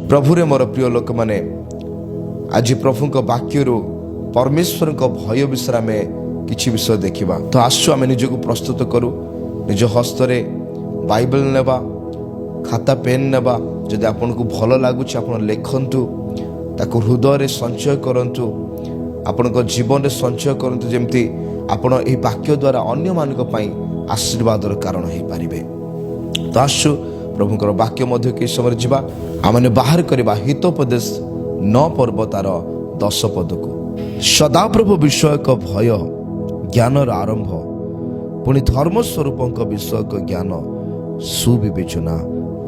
प्रभुरे मोर प्रिय लोक मैंने आज प्रभु वाक्य परमेश्वर भय विषय आम कि विषय देखा। तो आसु आम निजक प्रस्तुत करूँ निज हस्तरे बाइबल नेबा खाता पेन नेबा जदि आपन को भल लगुच आप लिखतु ताकू हृदय संचय करंतु आपण जीवन में संचय करंतु जेमती आपण यह वाक्य द्वारा अन्य मानक आशीर्वाद कारण हो पारे। तो आसु प्रभुकर वाक्य मध्य कि समय जावा आमने बाहर करवा हितोपदेश 9 पर्व तार 10 पद को सदाप्रभु विषयक भय ज्ञानर आरंभ पुणी धर्मस्वरूप विषयक ज्ञान सुविवेचना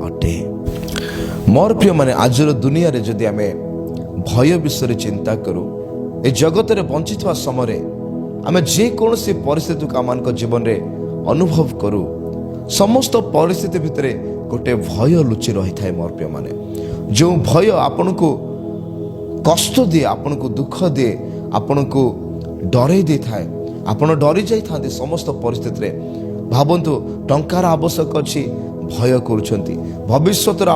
अटे। मोर प्रिय माने आजर दुनिया रे जदि आमे भय विषय चिंता करूँ ए जगत रे बंचिथवा समय आमे जे कोनोसी परिस्थिति को आमान जीवन रे अनुभव करूँ समस्त परिस्थिति भितर गोटे भय लुचि रही थाए। मोर प्रिय माने जो भय आपन को कष्ट दिए आपन को दुख दिए आपन को डरे दी थाए आपन डरी जाई थांते समस्त परिस्थिति रे भावंतु टंकार आवश्यक अछि भय करूछंती भविष्यतर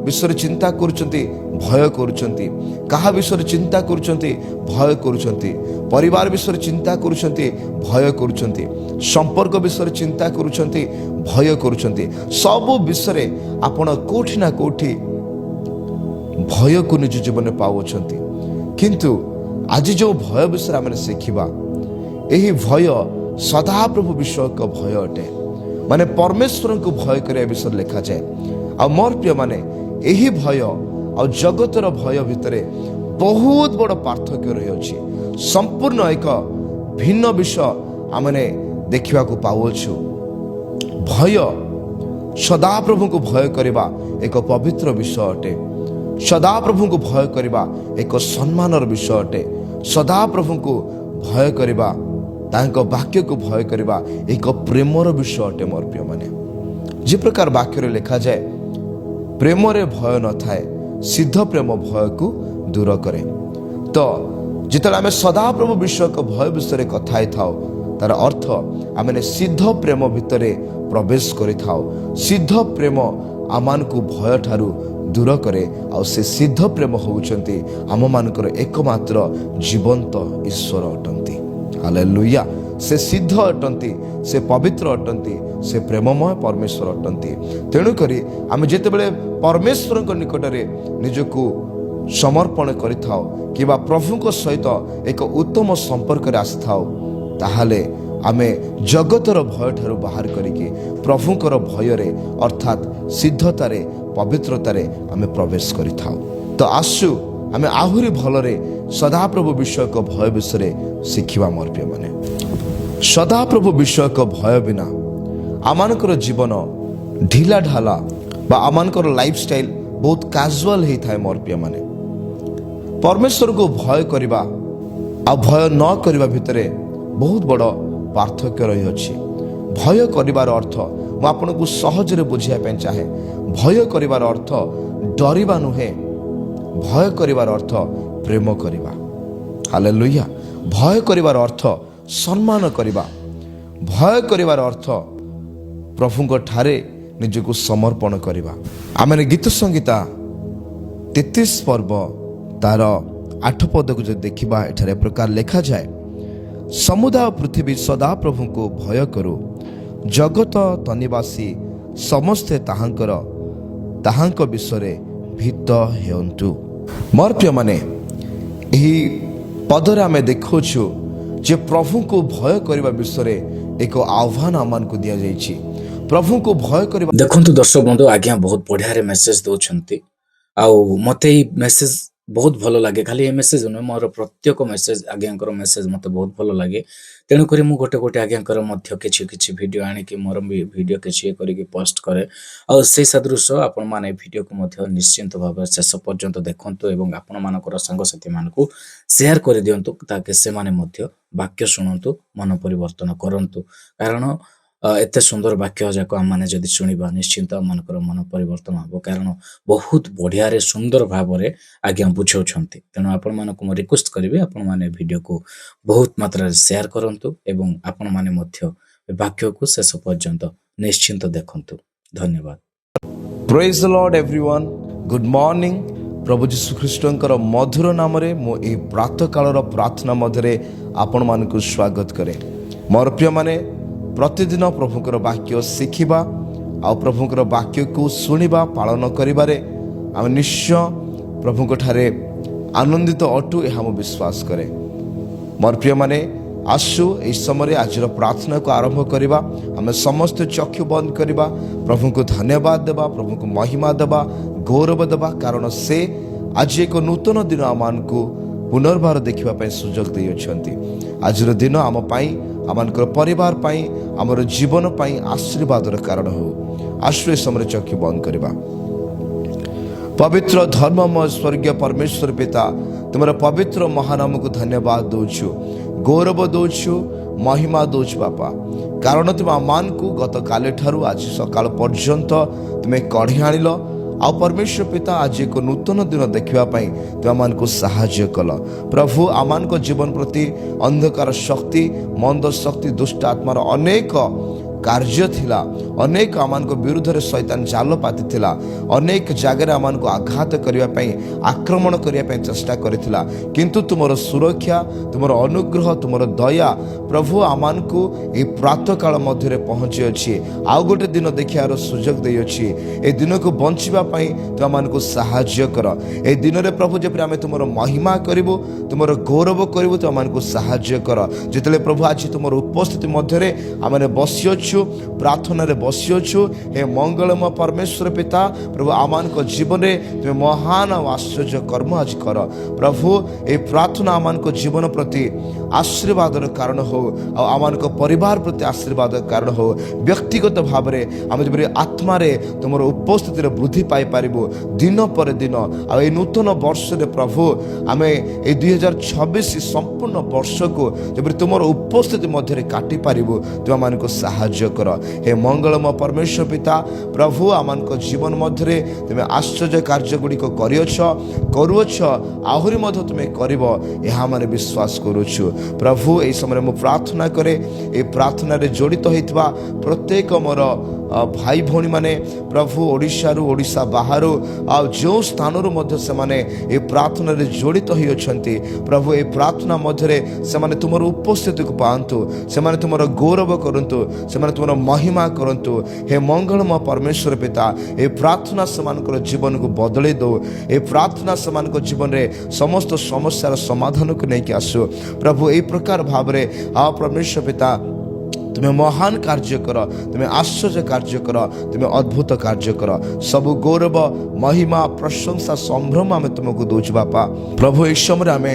विषय चिंता करूछंती भय करूछंती कहा विषय चिंता करूछंती भय करूछंती परिवार विषय चिंता करूछंती भय करूछंती संपर्क विषय चिंता करूछंती भय करूछंती सब विषय आपण कोठी ना कोठी भय को निज जीवन में पाउछंती। किंतु आज जो भय विषय आम शिखा यही भय सदाप्रभु विषय का भय अटे माने परमेश्वर को भय करे विषय लिखा जाए। आ मोर प्रिय माने यही भय आ जगतर भय भितर बहुत बड़ पार्थक्य रही अछि संपूर्ण एक भिन्न विषय आमने देखा पाउछु। भय सदाप्रभु को भय करवा एक पवित्र विषय अटे सदाप्रभु को भय करवा एक सम्मानर विषय अटे सदाप्रभु को भय करवा तांको वाक्य को भय करवा एक प्रेमर विषय अटे। मोर प्रिय माने जे प्रकार वाक्य रे लिखा जाए प्रेम रे भय न थाए सिद्ध प्रेम भय को दूर करे। तो जिते आम सदाप्रभु विषय को भय विषय कथा था तार अर्थ आम सिद्ध प्रेम भितर प्रवेश करि थाओ सिद्ध प्रेम आमान को भय ठारू दूर करे आ से सिद्ध प्रेम होउचंती आम मानकर एकमात्र जीवंत ईश्वर अटंती। हालेलुया। से सिद्ध अटंती से पवित्र अटंती से प्रेममय परमेश्वर अटंती। तेणु करी आम जेतेबेले परमेश्वर निकट रे निजको समर्पण करिथाओ किबा प्रभु को सहित एक उत्तम संपर्क रे आस्थाओ ताहाले आमे जगतर भय ठारू बाहर करिके प्रभुकर भय रे अर्थात सिद्धतारे पवित्रतारे आमे प्रवेश करिथाओ। तो आसु आमे आहुरी भलरे सदाप्रभु विषयक भय विषय शिखिबा। मोर प्रिय माने सदाप्रभु विषयक भय बिना आमानकर जीवन ढिला ढाला बा आमानकर लाइफस्टाइल बहुत कैजुअल ही थाए। मोर प्रिय माने परमेश्वर को भय करवा आ भय न करवा भितरे बहुत बड़ पार्थक्य रही अछि। भय करिवार अर्थ मु आपन को सहज रे बुझिया पे चाहे भय करिवार अर्थ डरिबा नुहे भय करिवार अर्थ प्रेम करिवा। हालेलुया। भय करिवार अर्थ सम्मान करिवा भय करिवार अर्थ प्रभुଙ୍କ ठारे निजको समर्पण करिवा। आमे गीत संगीता 33 पर्व तार 8 पद को जो देखिबा एठारे प्रकार लिखा जाए समुदाय पृथ्वी सदा प्रभु को भय करो जगत तनिवासी समस्ते ताहांक विषय भीत हेउंतु। मोर प्रिय माने यही पदरे आमे देखोछु जे प्रभु को भय करबा विषय एक आह्वान आमान को दिया जाइछि। प्रभु को भय करबा देखंतु दर्शक बंधु आज्ञा बहुत बढ़िया मेसेज दउछंती आउ मते ई मेसेज बहुत भल लगे। खाली ये मेसेज नुहे मोर प्रत्येक मेसेज आज्ञाकर मेसेज मते बहुत भल लगे। तेणु करी मु गोटे गोटे आज्ञाकर मध्य किछि किछि वीडियो आनि कि मोर वीडियो किछि करिके पोस्ट करे और से सदृश आपण माने वीडियो को मध्य निश्चिंत भाव शेष पर्यंत देखंतु एवं आपण मानकर संग साथी मानकु शेयर कर दियंतु ताकि से माने मध्य वाक्य शुणंतु मन परिवर्तन करंतु। कारण एते सुंदर वाक्य जाक आम मैंने जदि शुणा निश्चिंत मानकर मन परिवर्तन हम कारण बहुत बढ़िया रे सुंदर भाव में आज्ञा बुझाउछंती। तेणु आपण मानक मु रिक्वेस्ट करिवे आपण माने वीडियो को बहुत मात्रा शेयर करंतु एवं आपण माने मध्य वाक्य को शेष पर्यंत निश्चिंत देखंतु। धन्यवाद। Praise the Lord everyone. Good morning. प्रभु जीशु ख्रीष्टर मधुर नाम मु प्रातः कालर प्रार्थना मध्य आपण मानक स्वागत करे। मोर प्रिय माने प्रतिदिन प्रभुकर वाक्य शिखिबा आ प्रभुकर वाक्य को शुणिबा पालन करिबारे आम निश्चय प्रभुक ठारे आनंदित अटु यह मु विश्वास करे। मोर प्रिय माने आसु इस समय आज प्रार्थना को आरंभ करवा। आम समस्त चक्षु बंद करवा, प्रभु को धन्यवाद देवा, प्रभु को महिमा देवा, गौरव देवा, कारण से आज एक नूतन दिन आम को पुनर्बार देखा सुजोग दे अछंती। आज दिन आम आम परिवार आमर जीवन आशीर्वाद कारण हो। आसु इस समय चक्षु बंद करवा। पवित्र धर्ममय स्वर्गीय परमेश्वर पिता, तुम पवित्र महानाम को धन्यवाद दौचु, गौरव दौचु, महिमा दौचु बापा, कारण तुम आमान को गत काले ठारू आज सकाल पर्यंत तुम्हें कढ़ी आनिल। आ परमेश्वर पिता आज एक नूतन दिन देखापी तुम आमान को साहाय्य कल। प्रभु आमान को जीवन प्रति अंधकार शक्ति, मंद शक्ति, दुष्ट आत्मार अनेक कार्य थिला, अनेक आमान को विरुद्ध रे शैतान जाल पाती थिला, अनेक जगह आमान को आघात करने आक्रमण करने चेष्टा करथिला, किंतु तुमर सुरक्षा, तुमर अनुग्रह, तुमर दया प्रभु आमान को ये प्रातः काल मध्य पहुंची अच्छी। आउ गोटे दिन देखार सुजोग दे अच्छी। ए दिन को बंचिबा पई तुम आमान को साहाय्य कर। ए दिन रे प्रभु जेपरि आमे तुमर महिमा करिवो, तुमर गौरव करिवो, तुम आमान को साहाय्य कर। जितले प्रभु आज तुमर उपस्थिति मध्य रे आमे बसी अच्छु, प्रार्थना रे बसी अच्छु। हे मंगलमय परमेश्वर पिता, प्रभु आमान को जीवन में तुम महान आश्चर्य कर्म आज कर। प्रभु ए प्रार्थना आमान को जीवन प्रति आशीर्वाद कारण हो, आमान को परिवार प्रति आशीर्वाद कारण हो। व्यक्तिगत भाव में आम जब आत्मा रे तुम उपस्थिति वृद्धि पाई पारिबो दिन पर दिन। आ नूतन वर्ष रे प्रभु आम ए 2026 संपूर्ण वर्ष को जब तुम उपस्थिति मध्य काटी पारिबो, तुम मान को साहाय्य कर। हे मंगलमय परमेश्वर पिता, प्रभु आमान को जीवन मध्य तुम आश्चर्य कार्य गुड़िक करुछ, आहरी मध्य तुम्हें करिब यह माने विश्वास करुछु। प्रभु ए समय मु प्रार्थना करे, ए प्रार्थना रे जड़ित होइतबा प्रत्येक मोर भाई भौणी माने प्रभु ओडिशा रु, ओडिशा बाहरु आ जो स्थान मध्य से माने ए प्रार्थना रे जड़ित होई अछंती। प्रभु ए प्रार्थना मध्य से माने तुमर उपस्थिति को पांतु, से माने तुमर गौरव करंतु, से माने तुमर महिमा करंतु। हे मंगलमय परमेश्वर पिता, ए प्रार्थना समान जीवन को बदले दो। ए प्रार्थना समान जीवन रे समस्त समस्यार समाधान को लेके आसु। प्रभु ए प्रकार भाव रे आ परमेश्वर पिता तुम्हें महान कार्य कर, तुम्हें आश्चर्य कार्य कर, तुम्हें अद्भुत कार्य कर। सब गौरव, महिमा, प्रशंसा, संभ्रम आम तुमको दौच बापा। प्रभु इस समय आम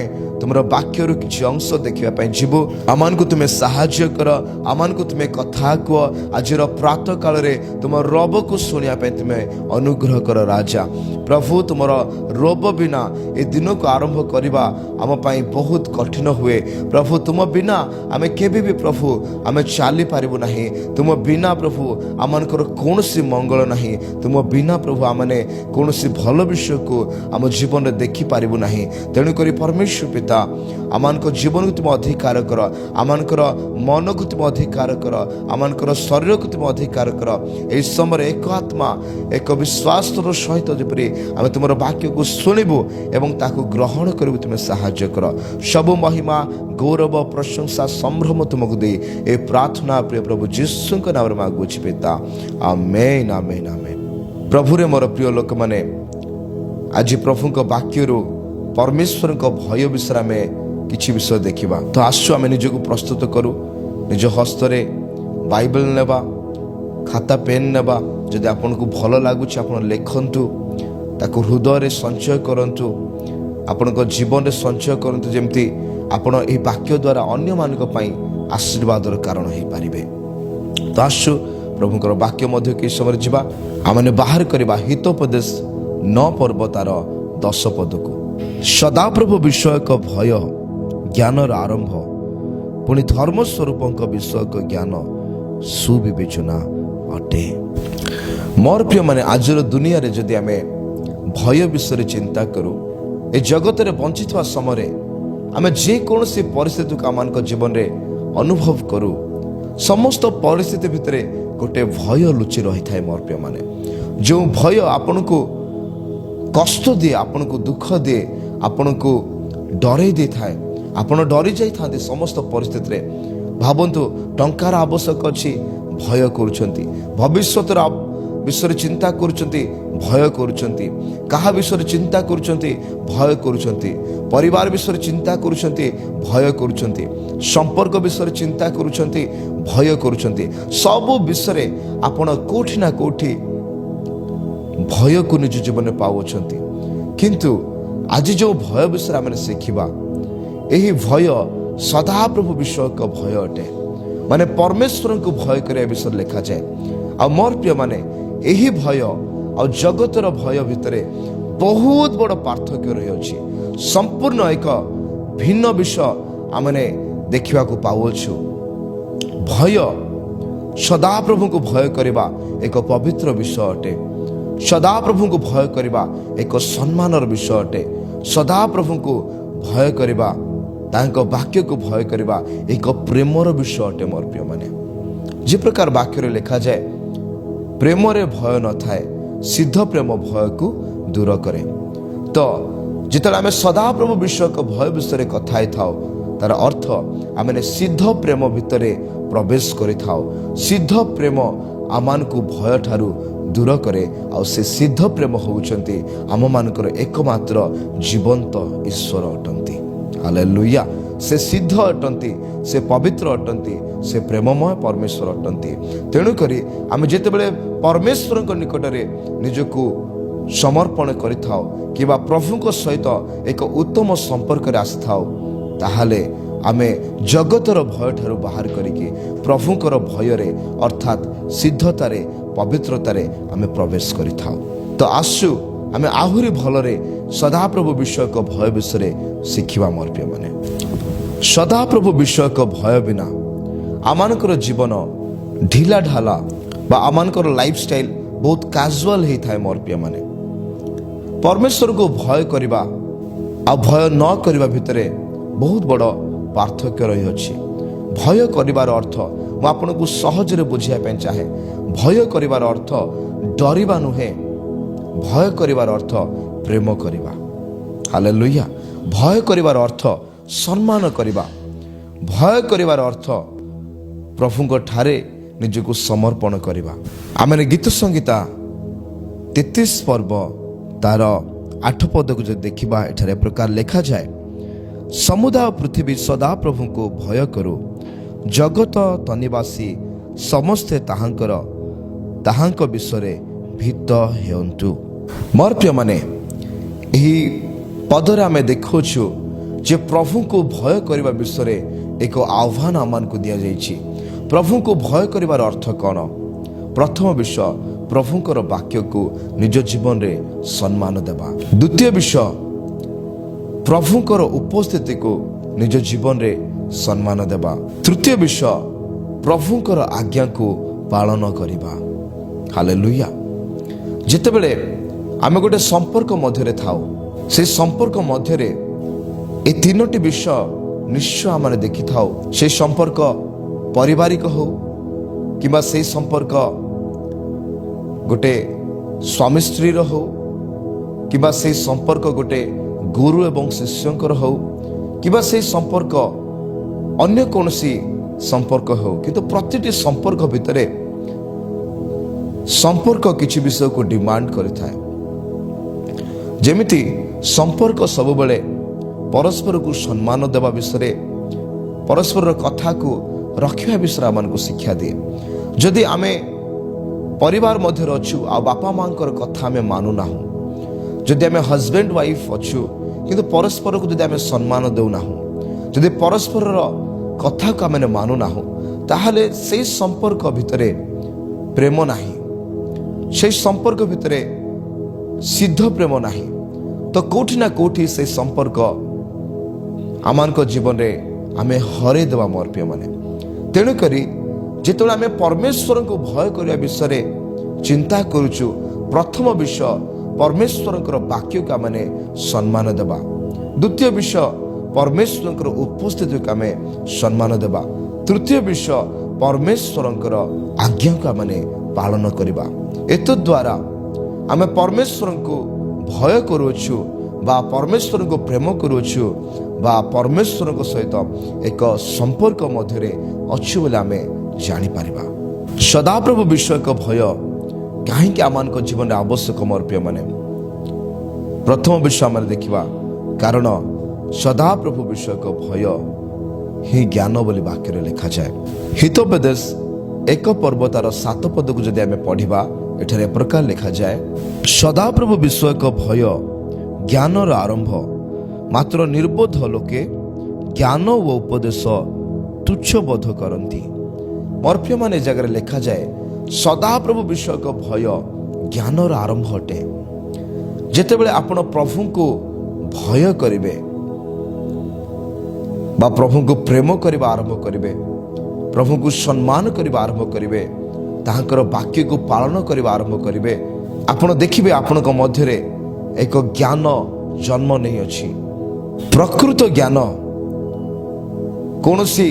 तुम वाक्य किसी अंश देखापी जीवु। आमान को तुम्हें साहाय्य कर, आमान को तुम्हें कथा कह। आज प्रातः काल में तुम रब को शुणापी तुम्हें अनुग्रह कर राजा। प्रभु तुम रब बिना ए दिन को आरंभ करवा आम बहुत कठिन हुए। प्रभु तुम बिना आम केबे भी प्रभु आम चाली पारिबु नाही। तुम बिना प्रभु आमनकर कौनसी मंगल नाही। तुम बिना प्रभु आमने कौनसी भल विषय को आम जीवन में देखि पारिबु नाही। तेणुक परमेश्वर पिता आमनक जीवन को तुम अधिकार कर, आमनकर मन को तुम अधिकार कर, आमनकर शरीर को तुम अधिकार कर। इस समय एक आत्मा एक विश्वास सहित जपरी आम तुम वाक्य को शुणिबु एवं ताकू ग्रहण करू तुम्हें साहाय्य कर। सब महिमा, गौरव, प्रशंसा, संभ्रम तुमको दे ए प्रार्थना प्रिय प्रभु जीशु नाम रे मांगुछि पिता। आमेन, आमेन, आमेन। प्रभु रे मोर प्रिय लोक माने आज प्रभु को वाक्य रो परमेश्वर को भय विषय में किछि विषय देखिबा। तो आसु आम निज को प्रस्तुत करू, निज हस्त रे बाइबल नेबा, खाता पेन नेबा। जदि आपन को भल लागुछि आपन लेखंतु, ताको हृदय रे संचय करंतु, आपन को जीवन रे संचय करंतु, जेमति आपन एही वाक्य द्वारा अन्य मानक पई आशीर्वादर कारण हो पारिबे। तो आसु प्रभुकर वाक्य मध्य के समय जीवा। आमने बाहर करवा हितोपदेश 9 पर्व तार 10 पद को। सदाप्रभु विषयक भय ज्ञानर आरंभ, पुणी धर्म स्वरूप विषयक ज्ञान सुविवेचना अटे। मोर प्रिय माने आजर दुनिया रे जदि आमे भय विषय चिंता करू, ए जगत रे बंचित समय आमे जे कोनोसी परिस्थिति को आमान जीवन रे अनुभव करू, समस्त परिस्थिति भितरे गोटे भय लुचि रही थाए। मोर प्रिय माने जो भय आपन को कष्ट दिए, आपण को दुख दिए, आपण को डरे दे थाए, आपण डरी जाई थांते समस्त परिस्थिति रे। भाबंतु टंकार आवश्यक अछि, भय करूछंती, भविष्यतर विषय चिंता करूछंती, भय करूछंती, कहा विषय चिंता करूछंती, भय करूछंती, परिवार विषय चिंता करूछंती, भय करूछंती, संपर्क विषय चिंता करूछंती, भय करूछंती। सब विषय आपण कोठी ना कोठी भय को निज जीवन में पाउछंती। किंतु आज जो भय विषय आम शिखा, यही भय सदा प्रभु विषय का भय अटे, माने परमेश्वर को भय करने विषय लिखा जाए। आ मोर प्रिय माने यही भय और जगतर भय भितर बहुत बड़ पार्थक्य रही अछि। संपूर्ण एक भिन्न विषय आमने देखा पाउछु। भय सदा प्रभु को भय करवा एक पवित्र विषय अटे, सदा प्रभु को भय करवा एक सम्मानर विषय अटे, सदा प्रभु को भय करवा तांको वाक्य को भय करवा एक प्रेमर विषय अटे। मोर प्रिय माने जे प्रकार वाक्य लिखा जाए, प्रेम रे भय न थाए, सिद्ध प्रेम भय को दूर करे। तो जितने आम सदा प्रभु विषय को भय विषय कथा थाओ, तार अर्थ आम सिद्ध प्रेम भितर प्रवेश करि थाओ। सिद्ध प्रेम आमान को भय ठारू दूर करे, और से सिद्ध प्रेम होउचंती आम मानकर एकमात्र जीवंत ईश्वर अटंती। हालेलुया। से सिद्ध अटंती, से पवित्र अटंती, से प्रेममय परमेश्वर अटंती। तेणु करी आम जेतेबेले परमेश्वर निकट में निजको समर्पण करिथाओ किबा प्रभु सहित एक उत्तम संपर्क रे आसिथाओ, ताहाले आमे जगतर भय ठारू बाहर करिके प्रभुकर भय रे अर्थात सिद्धतारे पवित्रतारे आमे प्रवेश करिथाओ। तो आसु आमे आहुरी भलरे सदा प्रभु विषय को भय विषय शिखिबा। मोर प्रिय माने सदा प्रभु विषय को भय बिना आमानकर जीवन ढिला ढाला बा आमानकर लाइफस्टाइल बहुत कैजुअल ही थाए। मोर प्रिय माने परमेश्वर को भय करवा आ भय न करवा भितरे बहुत बड़ पार्थक्य रही अछि। भय करिवार अर्थ मु आपनको सहज रे बुझिया पे चाहे, भय करिवार अर्थ डरिबा नुहे, भय करिवार अर्थ प्रेम करिबा। हालेलुया। भय करिवार अर्थ सम्मान करिबा, भय करिवार अर्थ प्रभुଙ୍କ ठारे निजको समर्पण करिबा। आमे गीत संगीता 33 पर्व तार 8 पद को जो देखिबा, एठारे प्रकार लिखा जाए, समुदाय पृथ्वी सदा प्रभु को भय करो, जगत तनिवासी समस्ते ताहांक विषय भीत हेउंतु। मोर प्रिय माने यही पदरे आमे देखोछु जे प्रभु को भय करने विषय एक आह्वान आमान को दिया जाइछि। प्रभु को भय करिवार अर्थ कौन? प्रथम विषय प्रभुकर वाक्य को निज जीवन रे सम्मान देवा। द्वितीय विषय प्रभुकर उपस्थिति को निज जीवन रे सम्मान देवा। तृतीय विषय प्रभुकर आज्ञा को पालन करिबा। हालेलुया। जेतेबेले आमे गोटे संपर्क मध्य थाउ, से संपर्क मध्य ए तीनोटी विषय निश्चय आम देखि थाउ। से संपर्क पारिवारिक हो किबा से संपर्क गोटे स्वामी स्त्री हो किबा से संपर्क गोटे गुरु एवं शिष्यंकर हो किबा से संपर्क अन्य कौनसी संपर्क हो, किंतु प्रतिटी संपर्क भितरे संपर्क किछि विषय को डिमांड करिथाए। जेमिति संपर्क सब बेले परस्पर को सम्मान देवा विषय, परस्पर कथा को रखिया विषय आमको शिक्षा दिए। जदि आमे परिवार मध्य अच्छु आ बापा मांकर कथा आमे मानु नाहु, जदि आमे हस्बैंड वाइफ अच्छु किंतु परस्पर को जदि आमे सम्मान देउ नाहु, जदि परस्पर कथा को आमे मानु नाहु, ताहाले से संपर्क भितरे प्रेम नाही, से संपर्क भितरे सिद्ध प्रेम नाही। तो कोठी ना कोठी से संपर्क आमान जीवन रे आमे हरे देवा। मोर प्रिय माने तेणु करी जेतोला आमे परमेश्वर को भय करिया विषय चिंता करूछु, प्रथम विषय परमेश्वर वाक्य को आमे सम्मान देवा। द्वितीय विषय परमेश्वर उपस्थिति को आमे सम्मान देवा। तृतीय विषय परमेश्वर आज्ञा को आमे पालन करिबा। एत द्वारा आमे परमेश्वर को भय करुछु बा परमेश्वर को प्रेम करुछु बा परमेश्वर को सहित एक संपर्क मध्य अच्छु बोले आम जापर। सदाप्रभु विषय भय कहीं आम जीवन में आवश्यक मोर प्रिय माने प्रथम विषय आम देखा कारण सदाप्रभु विषय भय ही ज्ञान बोली वाक्य लिखा जाए। हितोपदेश 1 पर्व तार 7 पद को जदि आम पढ़ा एठारे प्रकार लिखा जाए सदाप्रभु विषय भय ज्ञानर आरंभ मात्र निर्बोध लोके ज्ञान व उपदेश तुच्छ बोध करती। मोर प्रिय माने जगह लिखा जाए सदाप्रभु विषय भय ज्ञानर आरंभ अटे। जेतेबेले आपण प्रभु को भय करिवे बा प्रभु को प्रेम करने आरंभ करेंगे प्रभु को सम्मान करने आरंभ करेंगे ताहाकर वाक्य को पालन करने आरंभ करेंगे आपण देखिए आपण मध्य एक ज्ञान जन्म नहीं अच्छी। प्रकृत ज्ञान कौन सी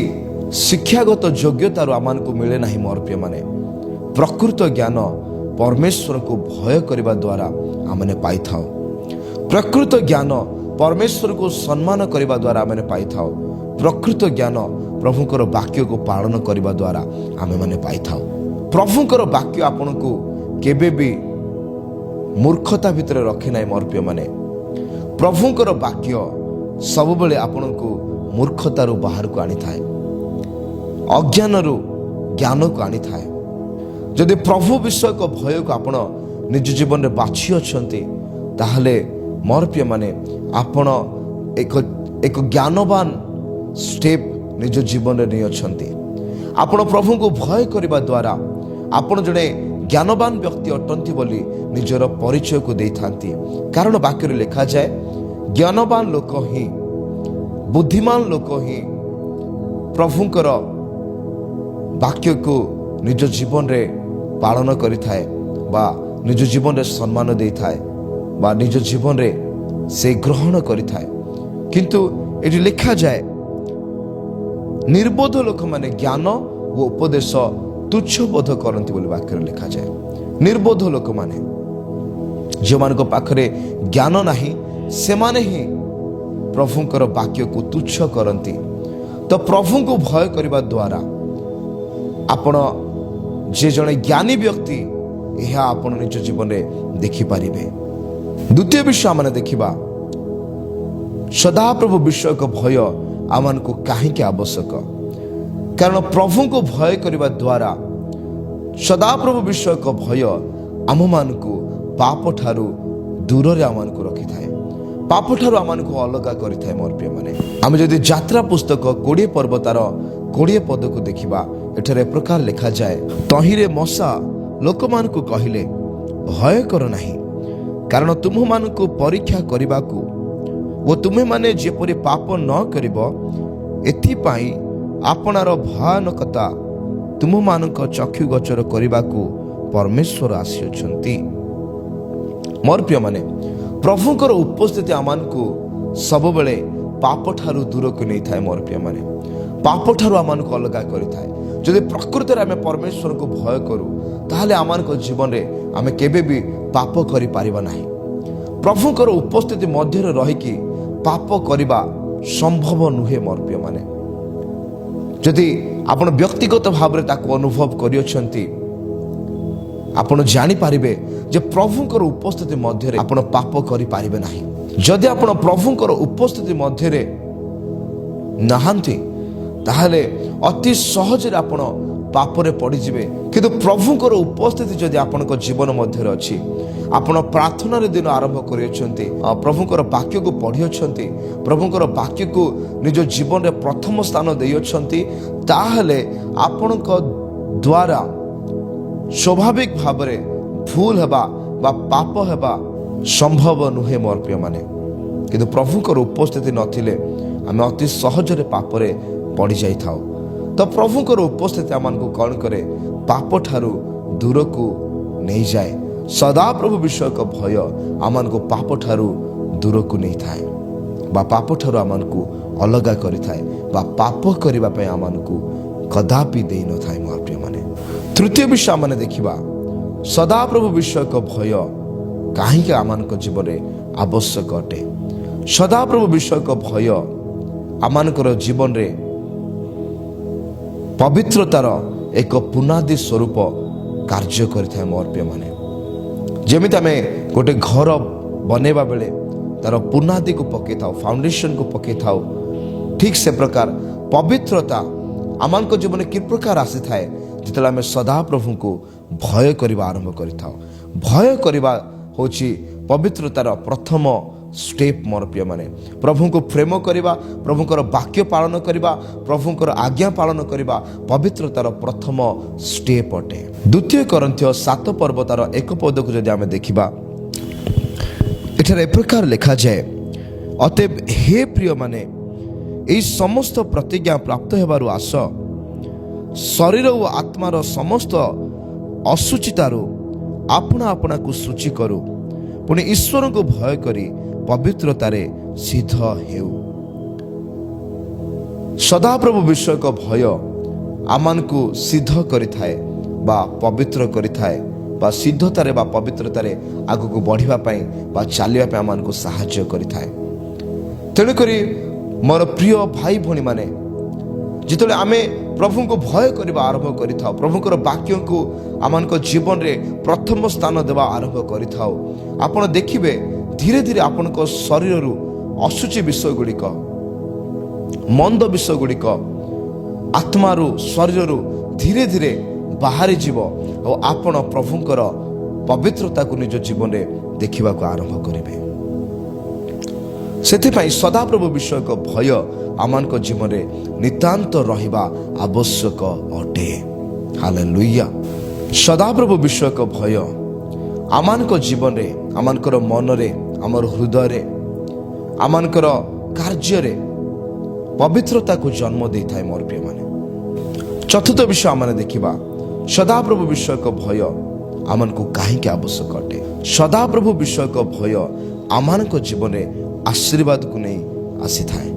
शिक्षागत योग्यतार आम को मिले ना। मोर प्रिय माने प्रकृत ज्ञान परमेश्वर को भय करने द्वारा आमने पाई था। प्रकृत ज्ञान परमेश्वर को सम्मान करने द्वारा आमने पाई था। प्रकृत ज्ञान प्रभुकर वाक्य को पालन करने द्वारा आमे माने पाई था। प्रभुकर वाक्य आपण को केबे भी मूर्खता भितर रखे ना। मोर प्रिय माने प्रभुकर वाक्य सब बेले आपण को मूर्खतारू बाहर को आनी थाए अज्ञानरू ज्ञान को आनी थाए। जदि प्रभु विषय को भय को आपण निज जीवन में बाछी अछंती ताहले मोर प्रिय माने आपण एक ज्ञानवान स्टेप निज जीवन में नहीं अछंती। आपण प्रभु को भय करने द्वारा आपण जड़े ज्ञानवान व्यक्ति अटंती बोली निजर परिचय को दे थांती। कारण वाक्य लिखा जाए ज्ञानवान लोक ही बुद्धिमान लोक ही प्रभुकर वाक्य को निज जीवन रे पालन करि थाए बा निज जीवन रे सम्मान दे थाए बा निज जीवन रे से ग्रहण करि थाए। किंतु एटी लिखा जाए निर्बोध लोक माने ज्ञान व उपदेश तुच्छ बोध करती बोली वाक्य लिखा जाए। निर्बोध लोक माने जो मान पाखरे ज्ञान नाही से माने ही प्रभुकर वाक्य को तुच्छ करती। तो प्रभु को भय करने द्वारा आपण जे जड़े ज्ञानी व्यक्ति यह आपण निज जीवन में देखिपारे। द्वितीय विषय आम देखा सदाप्रभु विषय को भय आम को कहीं आवश्यक कारण प्रभु को भय करने द्वारा सदाप्रभु विषय को भय आम मान को पाप ठारू दूर रे आम को रखि थाए पाप ठारू आम को अलग करि मोर प्रिय माने आम जदि यात्रा पुस्तक 20 पर्व तार 20 पद को देखा एठारे प्रकार लिखा जाए तहिरे मशा लोक मान को कहले भय कर नाही कारण तुम मान को परीक्षा करने को वो तुम्हें माने जेपरी पाप न करिबो एथिपाई आपनार भयानकता तुम मानक चक्षु गोचर करने को परमेश्वर आसी। मोर प्रिय माने प्रभुकर उपस्थिति आमान को सब बेले पाप ठारू दूर को नहीं थाए। मोर प्रिय माने पाप ठारू आमान को अलग करिथाए। जदि प्रकृति रे आमे परमेश्वर को भय करू ताहले आमान को जीवन रे आमे केबे भी पाप करि पारिबा नाही। प्रभुकर उपस्थिति मध्य रही कि पाप करवा संभव नुहे। मोर प्रिय माने जदि आपण व्यक्तिगत भाव में ताको अनुभव करियछंती आपण जानि पारिबे जे प्रभुकर उपस्थिति मध्य आपण पाप करि पारिबे नाही। जदि आपण प्रभुकर उपस्थिति मध्य रे नाहांती ताहले अति सहज रे आपण पापरे पड़ी जिवे। किंतु प्रभुकर उपस्थिति जदि आपनक जीवन मध्य अछि आपण प्रार्थना रे दिन आरंभ करियछंती प्रभुकर वाक्य को पढ़ियछंती प्रभुकर वाक्य को निज जीवन रे प्रथम स्थान देयछंती ताहले आपनक द्वारा स्वाभाविक भाव रे भूल हेबा बा पाप हेबा संभव नुहे। मोर प्रिय माने किंतु प्रभुकर उपस्थिति नथिले आमे अति सहज रे पाप रे पड़ी जाई थाओ। तो प्रभुकर उपस्थिति आमान को कौन करे पाप ठारू दूर को नहीं जाए। सदा प्रभु विषय का भय आमान को पाप ठारू दूर को नहीं थाए बा पाप ठारू आमान को अलग करि थाए बा पाप करिबा पे आमान को कदापि देई न थाए। मोर प्रिय माने तृतीय विषय माने देखिबा सदा प्रभु विषय का भय କାହିଁକି ଆମମାନଙ୍କ ଜୀବନରେ ଆବଶ୍ୟକ ଅଟେ। ସଦାପ୍ରଭୁ ବିଷୟକ ଭୟ ଆମମାନଙ୍କର ଜୀବନରେ ପବିତ୍ରତାର ଏକ ପୁନାଦି ସ୍ୱରୂପ କାର୍ଯ୍ୟ କରିଥାଏ। ମୋର ପ୍ରିୟମାନେ, ଯେମିତି ଆମେ ଗୋଟେ ଘର ବନେଇବା ବେଳେ ତାର ପୁନାଦିକୁ ପକେଇଥାଉ, ଫାଉଣ୍ଡେସନକୁ ପକେଇଥାଉ, ଠିକ୍ ସେ ପ୍ରକାର ପବିତ୍ରତା ଆମମାନଙ୍କ ଜୀବନରେ କି ପ୍ରକାର ଆସିଥାଏ ଯେତେବେଳେ ଆମେ ସଦାପ୍ରଭୁଙ୍କୁ ଭୟ କରିବା ଆରମ୍ଭ କରିଥାଉ। ଭୟ କରିବା ହେଉଛି ପବିତ୍ରତାର ପ୍ରଥମ ଷ୍ଟେପ୍। ମୋର ପ୍ରିୟମାନେ, ପ୍ରଭୁଙ୍କୁ ପ୍ରେମ କରିବା, ପ୍ରଭୁଙ୍କର ବାକ୍ୟ ପାଳନ କରିବା, ପ୍ରଭୁଙ୍କର ଆଜ୍ଞା ପାଳନ କରିବା ପବିତ୍ରତାର ପ୍ରଥମ ଷ୍ଟେପ୍ ଅଟେ। ଦ୍ୱିତୀୟ କରିନ୍ଥୀୟ 7 ପର୍ବ ତାର 1 ପଦକୁ ଯଦି ଆମେ ଦେଖିବା, ଏଠାରେ ଏପ୍ରକାର ଲେଖାଯାଏ, ଅତଏବ ହେ ପ୍ରିୟମାନେ, ଏହି ସମସ୍ତ ପ୍ରତିଜ୍ଞା ପ୍ରାପ୍ତ ହେବାରୁ ଆସ, ଶରୀର ଓ ଆତ୍ମାର ସମସ୍ତ ଅଶୁଚିତାରୁ ଆପଣା ଆପଣାକୁ ଶୁଚି କରୁ, ପୁଣି ଈଶ୍ୱରଙ୍କୁ ଭୟ କରି ପବିତ୍ରତାରେ ସିଦ୍ଧ ହେଉ। ସଦାପ୍ରଭୁ ବିଷୟକ ଭୟ ଆମମାନଙ୍କୁ ସିଦ୍ଧ କରିଥାଏ ବା ପବିତ୍ର କରିଥାଏ, ବା ସିଦ୍ଧତାରେ ବା ପବିତ୍ରତାରେ ଆଗକୁ ବଢ଼ିବା ପାଇଁ ବା ଚାଲିବା ପାଇଁ ଆମମାନଙ୍କୁ ସାହାଯ୍ୟ କରିଥାଏ। ତେଣୁକରି ମୋର ପ୍ରିୟ ଭାଇ ଭଉଣୀମାନେ, ଯେତେବେଳେ ଆମେ ପ୍ରଭୁଙ୍କୁ ଭୟ କରିବା ଆରମ୍ଭ କରିଥାଉ, ପ୍ରଭୁଙ୍କର ବାକ୍ୟକୁ ଆମମାନଙ୍କ ଜୀବନରେ ପ୍ରଥମ ସ୍ଥାନ ଦେବା ଆରମ୍ଭ କରିଥାଉ, ଆପଣ ଦେଖିବେ ଧୀରେ ଧୀରେ ଆପଣଙ୍କ ଶରୀରରୁ ଅଶୁଚି ବିଷୟ ଗୁଡ଼ିକ, ମନ୍ଦ ବିଷୟ ଗୁଡ଼ିକ ଆତ୍ମାରୁ ଶରୀରରୁ ଧୀରେ ଧୀରେ ବାହାରି ଯିବ ଆଉ ଆପଣ ପ୍ରଭୁଙ୍କର ପବିତ୍ରତାକୁ ନିଜ ଜୀବନରେ ଦେଖିବାକୁ ଆରମ୍ଭ କରିବେ। ସେଥିପାଇଁ ସଦାପ୍ରଭୁ ବିଷୟକ ଭୟ ଆମମାନଙ୍କ ଜୀବନରେ ନିତାନ୍ତ ରହିବା ଆବଶ୍ୟକ ଅଟେ। ହାଲେଲୁୟା। ସଦାପ୍ରଭୁ ବିଷୟକ ଭୟ ଆମମାନଙ୍କ ଜୀବନରେ, ଆମମାନଙ୍କର ମନରେ, ଆମର ହୃଦୟରେ, ଆମମାନଙ୍କର କାର୍ଯ୍ୟରେ ପବିତ୍ରତାକୁ ଜନ୍ମ ଦେଇଥାଏ। ମୋର ପ୍ରିୟମାନେ, ଚତୁର୍ଥ ବିଷୟ ଆମେ ଦେଖିବା, ସଦାପ୍ରଭୁ ବିଷୟକ ଭୟ ଆମମାନଙ୍କୁ କାହିଁକି ଆବଶ୍ୟକ ଅଟେ। ସଦାପ୍ରଭୁ ବିଷୟକ ଭୟ ଆମମାନଙ୍କ ଜୀବନରେ ଆଶୀର୍ବାଦକୁ ନେଇ ଆସିଥାଏ।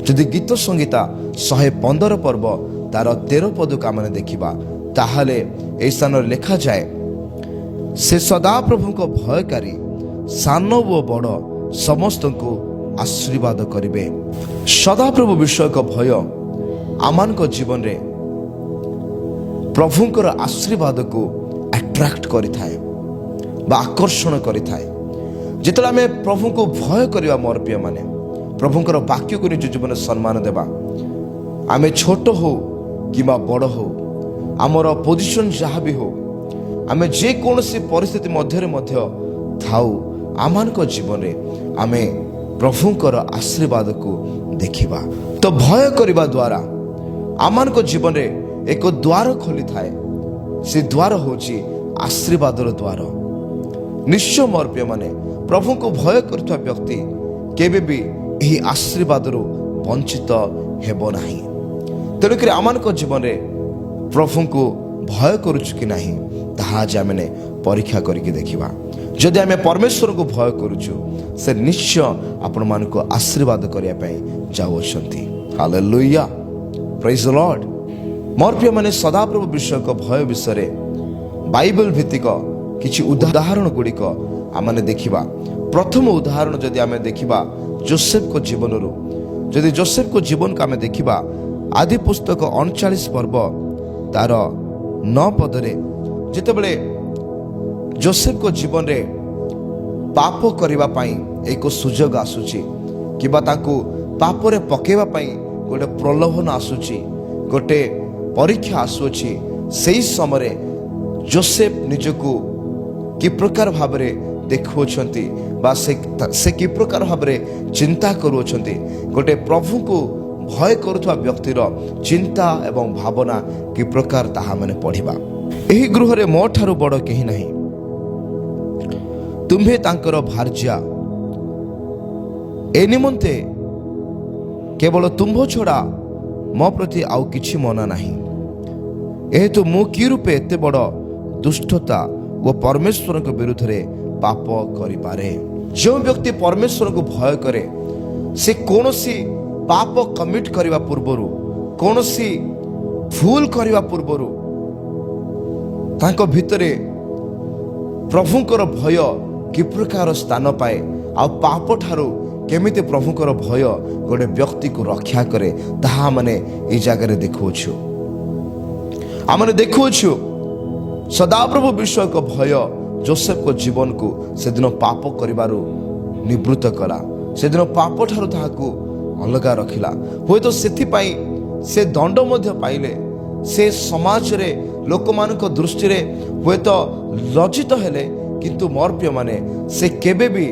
ଯଦି ଗୀତ ସଂହିତା 115 ପର୍ବ ତାର 13 ପଦକୁ ଆମେ ଦେଖିବା, ତାହେଲେ ଏହି ସ୍ଥାନରେ ଲେଖାଯାଏ, ସେ ସଦାପ୍ରଭୁଙ୍କ ଭୟକାରୀ ସାନ ଓ ବଡ଼ ସମସ୍ତଙ୍କୁ ଆଶୀର୍ବାଦ କରିବେ। ସଦାପ୍ରଭୁ ବିଷୟକ ଭୟ ଆମମାନଙ୍କ ଜୀବନରେ ପ୍ରଭୁଙ୍କର ଆଶୀର୍ବାଦକୁ ଆଟ୍ରାକ୍ଟ କରିଥାଏ ବା ଆକର୍ଷଣ କରିଥାଏ। ଯେତେବେଳେ ଆମେ ପ୍ରଭୁଙ୍କୁ ଭୟ କରିବା, ମୋର ପ୍ରିୟମାନେ, ପ୍ରଭୁଙ୍କର ବାକ୍ୟକୁ ନିଜ ଜୀବନରେ ସମ୍ମାନ ଦେବା, ଆମେ ଛୋଟ ହଉ କିମ୍ବା ବଡ଼ ହଉ, ଆମର ପୋଜିସନ୍ ଯାହା ବି ହଉ, ଆମେ ଯେକୌଣସି ପରିସ୍ଥିତି ମଧ୍ୟରେ ମଧ୍ୟ ଥାଉ, ଆମମାନଙ୍କ ଜୀବନରେ ଆମେ ପ୍ରଭୁଙ୍କର ଆଶୀର୍ବାଦକୁ ଦେଖିବା। ତ ଭୟ କରିବା ଦ୍ୱାରା ଆମମାନଙ୍କ ଜୀବନରେ ଏକ ଦ୍ୱାର ଖୋଲିଥାଏ। ସେ ଦ୍ୱାର ହେଉଛି ଆଶୀର୍ବାଦର ଦ୍ୱାର। ନିଶ୍ଚୟ ମୋର ପ୍ରିୟମାନେ, ପ୍ରଭୁଙ୍କୁ ଭୟ କରୁଥିବା ବ୍ୟକ୍ତି କେବେ ବି ଏହି ଆଶୀର୍ବାଦରୁ ବଞ୍ଚିତ ହେବ ନାହିଁ। ତେଣୁକରି ଆମମାନଙ୍କ ଜୀବନରେ ପ୍ରଭୁଙ୍କୁ ଭୟ କରୁଛୁ କି ନାହିଁ ତାହା ଆଜି ଆମେ ପରୀକ୍ଷା କରିକି ଦେଖିବା। ଯଦି ଆମେ ପରମେଶ୍ୱରଙ୍କୁ ଭୟ କରୁଛୁ, ସେ ନିଶ୍ଚୟ ଆପଣମାନଙ୍କୁ ଆଶୀର୍ବାଦ କରିବା ପାଇଁ ଯାଉଅଛନ୍ତି। ହାଲେଲୁୟା, ପ୍ରେଜ୍ ଦ ଲର୍ଡ। ମୋର ପ୍ରିୟମାନେ, ସଦାପ୍ରଭୁ ବିଷୟକ ଭୟ ବିଷୟରେ ବାଇବେଲ ଭିତ୍ତିକ କିଛି ଉଦାହରଣ ଗୁଡ଼ିକ ଆମେ ଦେଖିବା। ପ୍ରଥମ ଉଦାହରଣ ଯଦି ଆମେ ଦେଖିବା ଯୋସେଫଙ୍କ ଜୀବନରୁ, ଯଦି ଯୋସେଫଙ୍କ ଜୀବନକୁ ଆମେ ଦେଖିବା, ଆଦି ପୁସ୍ତକ 39 ପର୍ବ ତାର 9 ପଦରେ, ଯେତେବେଳେ ଯୋସେଫଙ୍କ ଜୀବନରେ ପାପ କରିବା ପାଇଁ ଏକ ସୁଯୋଗ ଆସୁଛି କିମ୍ବା ତାଙ୍କୁ ପାପରେ ପକେଇବା ପାଇଁ ଗୋଟେ ପ୍ରଲୋଭନ ଆସୁଛି, ଗୋଟେ ପରୀକ୍ଷା ଆସୁଅଛି, ସେହି ସମୟରେ ଯୋସେଫ ନିଜକୁ କି ପ୍ରକାର ଭାବରେ ଦେଖୁଅଛନ୍ତି ବା ସେ କି ପ୍ରକାର ଭାବରେ ଚିନ୍ତା କରୁଅଛନ୍ତି, ଗୋଟେ ପ୍ରଭୁଙ୍କୁ ଭୟ କରୁଥିବା ବ୍ୟକ୍ତିର ଚିନ୍ତା ଏବଂ ଭାବନା କି ପ୍ରକାର ତାହା ମାନେ ପଢ଼ିବା। ଏହି ଗୃହରେ ମୋ ଠାରୁ ବଡ଼ କେହି ନାହିଁ, ତୁମ୍ଭେ ତାଙ୍କର ଭାର୍ଯ୍ୟା, ଏ ନିମନ୍ତେ କେବଳ ତୁମ୍ଭ ଛଡ଼ା ମୋ ପ୍ରତି ଆଉ କିଛି ମନା ନାହିଁ। ଏହେତୁ ମୁଁ କି ରୂପେ ଏତେ ବଡ଼ ଦୁଷ୍ଟତା ଓ ପରମେଶ୍ୱରଙ୍କ ବିରୁଦ୍ଧରେ ପାପ କରିପାରେ। ଯେଉଁ ବ୍ୟକ୍ତି ପରମେଶ୍ୱରଙ୍କୁ ଭୟ କରେ, ସେ କୌଣସି ପାପ କମିଟ୍ କରିବା ପୂର୍ବରୁ, କୌଣସି ଭୁଲ କରିବା ପୂର୍ବରୁ ତାଙ୍କ ଭିତରେ ପ୍ରଭୁଙ୍କର ଭୟ कि प्रकार स्थान पाए आ पाप ठारू केमिति प्रभुकर भय गोटे व्यक्ति को रक्षा करे ताहा माने ए जगह देखुछु। आमने देखुछु सदाप्रभु विश्व को भय जोसेफ को जीवन को से दिन पाप करिबारु निवृत्त कला, से दिन पाप ठारू ताहाकू अलगा रखिला। हुए तो सेथि पाई से दंड मध्य पाइले, से समाज रे लोक मानक दृष्टि रे हुए तो लज्जित हेले, किंतु मोर प्रिय माने से केबे भी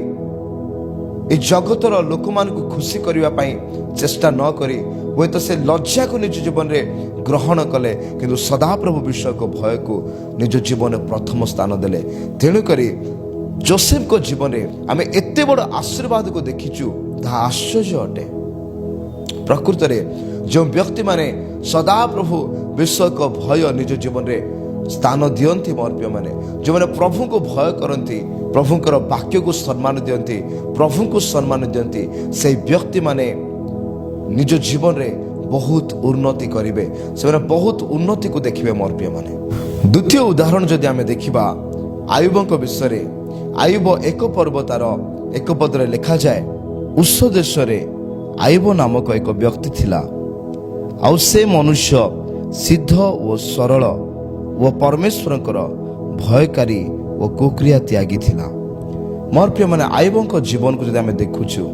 ए जगतर लोक मानक खुशी करिवा पाई चेष्टा न करी हुए तो से लज्जा को निज जीवन रे ग्रहण कले, किंतु सदाप्रभु विश्व को भय को निज जीवन में प्रथम स्थान देले। तेणु करी जोसेफ को जीवन में आम एते बड़ आशीर्वाद को देखीचु ताहा आश्चर्य अटे। प्रकृत में जो व्यक्ति माने सदाप्रभु विश्व को भय निज जीवन में स्थान दियंती, मोर प्रिय माने जो मैंने प्रभु को भय करती, प्रभुकर वाक्य को सम्मान दियंती, प्रभु को सम्मान दियंती, से व्यक्ति माने निज जीवन में बहुत उन्नति करिवे, से बहुत उन्नति को देखिबे। मोर प्रिय माने द्वितीय उदाहरण जदि आमे देखिबा आयुबक विषय रे, आयुब एक पर्व तार एक पदरे लिखा जाए, उस देश रे आयुब नामक एक व्यक्ति थिला, आउ से मनुष्य सिद्ध और सरल वो परमेश्वरंकर भयकारी वो कुक्रिया त्यागी थिला। मोर प्रिय माने आयुबक जीवन को जदि आमे देखुछु,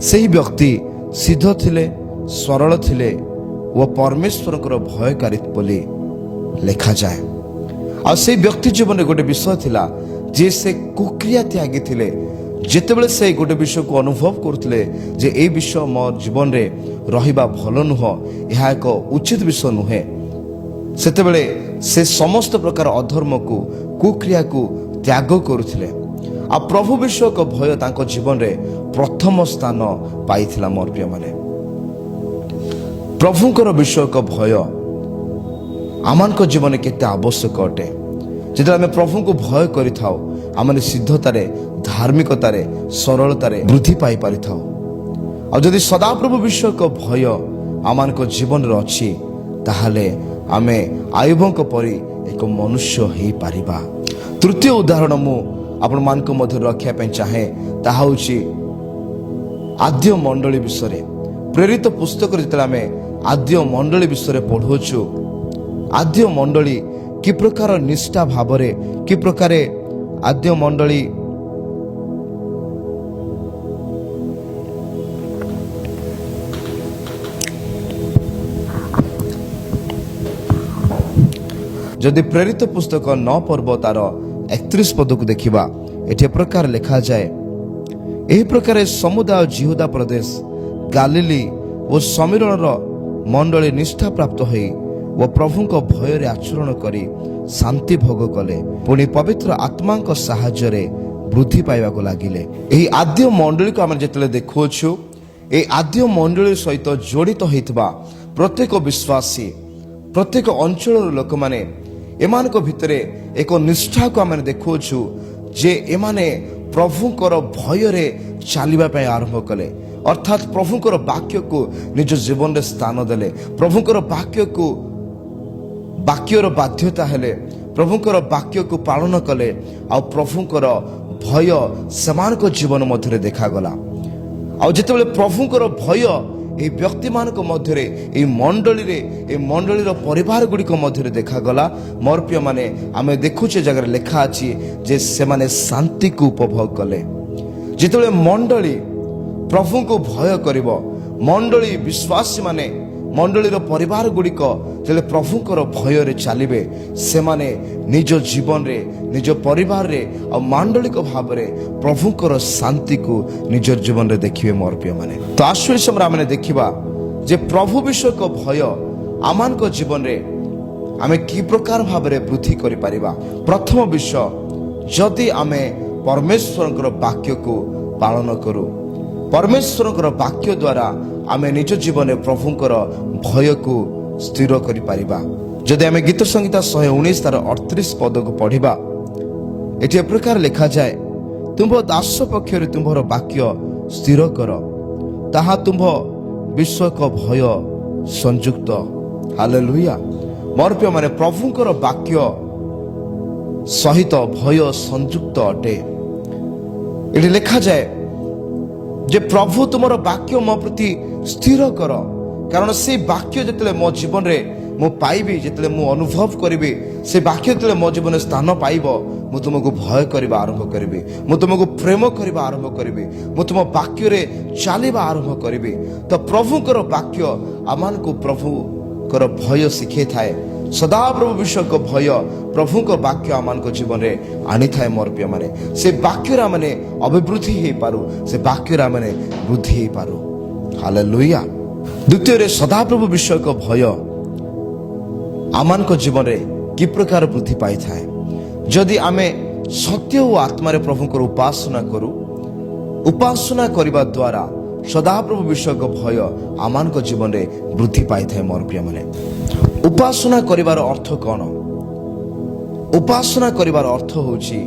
सही व्यक्ति सिद्ध थिले, सरल थिले, वो परमेश्वरंकर भयकारी बोली लिखा जाए। आ से व्यक्ति जीवन में गोटे विषय थिला जे से कुक्रिया त्यागी थिले। जेतेबेले से गोटे विषय को अनुभव करथिले जे ए विषय मोर जीवन रे रहिबा भलो नुह, यह एक उचित विषय नुहे, सेतेबेले से समस्त प्रकार अधर्म को कुक्रिया को त्याग करुथिले। आ प्रभु विश्व को भय तांको जीवन रे प्रथम स्थान पाइथिला। मोर प्रिय माने प्रभुकर विश्व को भय आमानक जीवन केते आवश्यक अटे। जेते आमे प्रभु को भय करि थाओ, आमने सिद्धतारे, धार्मिकतारे, सरलतारे वृद्धि पाई पारि थाओ। और जदि सदाप्रभु विश्व को भय आमानक जीवन रे अछि, ताहाले आमे आयुबक परि एक मनुष्य हेई पारिबा। तृतीय उदाहरण मु आपण मानक मध्य रखिया पे चाहे, ताहा होछि आद्य मंडली विषय। प्रेरित पुस्तक जेतेला आमे आद्य मंडली विषय पढ़ुछु, आद्य मंडली कि प्रकार निष्ठा भावरे, कि प्रकार आद्य मंडली जदि प्रेरित पुस्तक 9 पर्व तार 31 पद को देखिबा, एठी प्रकार लिखा जाए, एही प्रकार समुदाय जिहुदा प्रदेश, गालिली और समीरण मंडली निष्ठा प्राप्त होई वो प्रभु को भय आचरण करी शांति भोग कले, पुणी पवित्र आत्मा को साहाय्य रे वृद्धि पाइबा को लागिले। एही आद्य मंडली को आम जेतले देखुछु, ए आद्य मंडली सहित जड़ित होइतबा प्रत्येक विश्वासी, प्रत्येक अंचल लोक माने एमानक भितरे एक निष्ठा को आम देखुछु जे एमाने प्रभुकर भय रे चलिबा पय आरंभ कले। अर्थात प्रभुकर वाक्य को निज जीवन रे स्थान देले, प्रभुकर वाक्य को वाक्यर बाध्यता हेले, प्रभुकर वाक्य को पालन कले, आ प्रभुकर भय समान जीवन मध्य देखा गला। आ जेतेबेले प्रभुकर भय ए व्यक्ति मान मध्य ए मंडली परिवार गुड़िक मध्य देखा गला। मोर प्रिय माने आमे देखुचे जगह लिखा अछि जे से माने शांति को उपभोग कले। जेतेबेले मंडली प्रभु को भय करिवो, मंडली विश्वासी माने मंडलीर परिवार गुड़िक जेले प्रभुकर भय रे चलिबे, से माने निज जीवन रे, निज परिवार रे और मांडलिक भाव रे प्रभुकर शांति को निज जीवन रे देखिबे। मोर प्रिय माने तो आसु समय आमे देखिबा जे प्रभु विश्व को भय आमान को जीवन रे आमे की प्रकार भाव रे वृद्धि करि परिबा। प्रथम विषय, जदि आमे परमेश्वरकर वाक्य को पालन करू, परमेश्वरकर वाक्य द्वारा आमे निज जीवन में प्रभुकर भय को स्थिर करि परिबा। जदि आमे गीत संहिता 119 तार 38 पद को पढ़िबा, एठी प्रकार लिखा जाए, तुम दास पक्षरे तुम्हार वाक्य स्थिर कर, ताहा तुम विश्व को भय संयुक्त। हालेलुया। मोर प्रिय माने प्रभुकर वाक्य सहित भय संयुक्त अटे। ଏଠି ଲେଖାଯାଏ ଯେ ପ୍ରଭୁ ତୁମର ବାକ୍ୟ ମୋ ପ୍ରତି ସ୍ଥିର କର, କାରଣ ସେ ବାକ୍ୟ ଯେତେବେଳେ ମୋ ଜୀବନରେ ମୁଁ ପାଇବି, ଯେତେବେଳେ ମୁଁ ଅନୁଭବ କରିବି, ସେ ବାକ୍ୟ ଯେତେବେଳେ ମୋ ଜୀବନରେ ସ୍ଥାନ ପାଇବ, ମୁଁ ତୁମକୁ ଭୟ କରିବା ଆରମ୍ଭ କରିବି, ମୁଁ ତୁମକୁ ପ୍ରେମ କରିବା ଆରମ୍ଭ କରିବି, ମୁଁ ତୁମ ବାକ୍ୟରେ ଚାଲିବା ଆରମ୍ଭ କରିବି। ତ ପ୍ରଭୁଙ୍କର ବାକ୍ୟ ଆମମାନଙ୍କୁ ପ୍ରଭୁଙ୍କର ଭୟ ଶିଖେଇଥାଏ। ସଦାପ୍ରଭୁ ବିଷୟକ ଭୟ ପ୍ରଭୁଙ୍କ ବାକ୍ୟ ଆମମାନଙ୍କ ଜୀବନରେ ଆଣିଥାଏ। ମୋର ପ୍ରିୟମାନେ, ସେ ବାକ୍ୟରେ ଆମେ ଅଭିବୃଦ୍ଧି ହେଇପାରୁ, ସେ ବାକ୍ୟରେ ଆମେ ବୃଦ୍ଧି ହେଇପାରୁ। ହାଲେଲୁୟା। ଦ୍ୱିତୀୟରେ, ସଦାପ୍ରଭୁ ବିଷୟକ ଭୟ ଆମମାନଙ୍କ ଜୀବନରେ କି ପ୍ରକାର ବୃଦ୍ଧି ପାଇଥାଏ? ଯଦି ଆମେ ସତ୍ୟ ଓ ଆତ୍ମାରେ ପ୍ରଭୁଙ୍କର ଉପାସନା କରୁ, ଉପାସନା କରିବା ଦ୍ୱାରା ସଦାପ୍ରଭୁ ବିଷୟକ ଭୟ ଆମମାନଙ୍କ ଜୀବନରେ ବୃଦ୍ଧି ପାଇଥାଏ। ମୋର ପ୍ରିୟମାନେ, ଉପାସନା କରିବାର ଅର୍ଥ କ'ଣ? ଉପାସନା କରିବାର ଅର୍ଥ ହେଉଛି